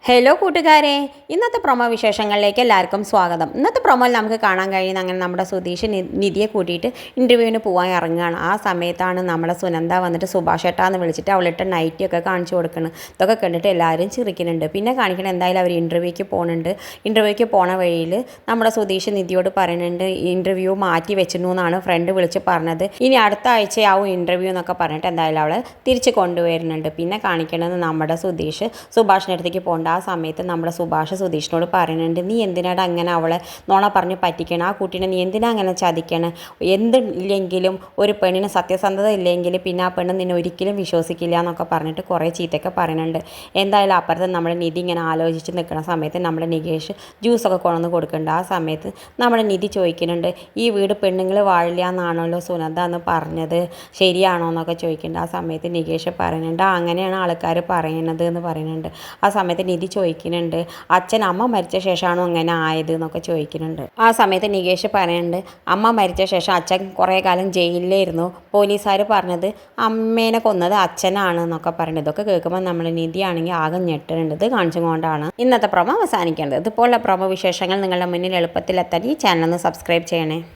Hello കൂട്ടുകാരെ, ഇന്നത്തെ promo വിശേഷങ്ങളിലേക്ക് എല്ലാവർക്കും സ്വാഗതം. ഇന്നത്തെ പ്രൊമോയിൽ നമുക്ക് കാണാൻ കഴിയുന്ന അങ്ങനെ നമ്മുടെ സുധീഷ് നിധിയെ കൂട്ടിയിട്ട് ഇൻ്റർവ്യൂവിന് പോകാൻ ഇറങ്ങുകയാണ്. ആ സമയത്താണ് നമ്മളെ സുനന്ദ വന്നിട്ട് സുഭാഷ് ഏട്ടാന്ന് വിളിച്ചിട്ട് അവളിട്ട് നൈറ്റിയൊക്കെ കാണിച്ചു കൊടുക്കുന്നത്. ഇതൊക്കെ കണ്ടിട്ട് എല്ലാവരും ചിരിക്കുന്നുണ്ട്. പിന്നെ കാണിക്കണം എന്തായാലും അവർ ഇൻ്റർവ്യൂക്ക് പോകുന്നുണ്ട്. ഇൻ്റർവ്യൂക്ക് പോണ വഴിയിൽ നമ്മുടെ സുധീഷ് നിധിയോട് പറയുന്നുണ്ട് ഇൻ്റർവ്യൂ മാറ്റി വെച്ചിരുന്നു എന്നാണ് ഫ്രണ്ട് വിളിച്ച് പറഞ്ഞത്. ഇനി അടുത്ത ആഴ്ചയാവും ഇൻ്റർവ്യൂ എന്നൊക്കെ പറഞ്ഞിട്ട് എന്തായാലും അവളെ തിരിച്ച് കൊണ്ടുവരുന്നുണ്ട്. പിന്നെ കാണിക്കണത് നമ്മുടെ സുഭാഷിൻ്റെ അടുത്തേക്ക് പോകേണ്ട ആ സമയത്ത് നമ്മുടെ സുധീഷിനോട് പറയുന്നുണ്ട്, നീ എന്തിനാണ് അങ്ങനെ അവളെ നോണ പറഞ്ഞ് പറ്റിക്കണം, ആ കുട്ടീനെ നീ എന്തിനാ അങ്ങനെ ചതിക്കണം, എന്തില്ലെങ്കിലും ഒരു പെണ്ണിന് സത്യസന്ധത ഇല്ലെങ്കിൽ പിന്നെ ആ പെണ്ണ് നിന്നെ ഒരിക്കലും വിശ്വസിക്കില്ല എന്നൊക്കെ പറഞ്ഞിട്ട് കുറേ ചീത്തയൊക്കെ പറയുന്നുണ്ട്. എന്തായാലും അപ്പുറത്ത് നമ്മുടെ നിധി ഇങ്ങനെ ആലോചിച്ച് നിൽക്കുന്ന സമയത്ത് നമ്മുടെ നികേഷ് ജ്യൂസൊക്കെ കൊണ്ടുവന്ന് കൊടുക്കുന്നുണ്ട്. ആ സമയത്ത് നമ്മുടെ നിധി ചോദിക്കുന്നുണ്ട്, ഈ വീട് പെണ്ണുങ്ങൾ വാഴില്ല എന്നാണല്ലോ സുനന്ദ എന്ന് പറഞ്ഞത്, ശരിയാണോ എന്നൊക്കെ ചോദിക്കുന്നുണ്ട്. ആ സമയത്ത് നികേഷ് പറയുന്നുണ്ട്, അങ്ങനെയാണ് ആൾക്കാർ പറയുന്നത് എന്ന് പറയുന്നുണ്ട്. ആ സമയത്ത് നിധി ചോദിക്കുന്നുണ്ട്, അമ്മ മരിച്ച ശേഷമാണോ അങ്ങനെ ആയത് എന്നൊക്കെ ചോദിക്കുന്നുണ്ട്. ആ സമയത്ത് നികേഷ് പറയുന്നുണ്ട്, അമ്മ മരിച്ച ശേഷം അച്ഛൻ കുറേ കാലം ജയിലിലായിരുന്നു, പോലീസുകാർ പറഞ്ഞത് അമ്മേനെ കൊന്നത് അച്ഛനാണ് എന്നൊക്കെ പറയുന്നത്. ഇതൊക്കെ കേൾക്കുമ്പോൾ നമ്മൾ നിധിയാണെങ്കിൽ ആകെ ഞെട്ടുന്നുണ്ട്. ഇത് കാണിച്ചുകൊണ്ടാണ് ഇന്നത്തെ പ്രൊമോ അവസാനിക്കേണ്ടത്. ഇതുപോലുള്ള പ്രൊമോ വിശേഷങ്ങൾ നിങ്ങളുടെ മുന്നിൽ എളുപ്പത്തിലെത്താൻ ഈ ചാനൽ ഒന്ന് സബ്സ്ക്രൈബ് ചെയ്യണേ.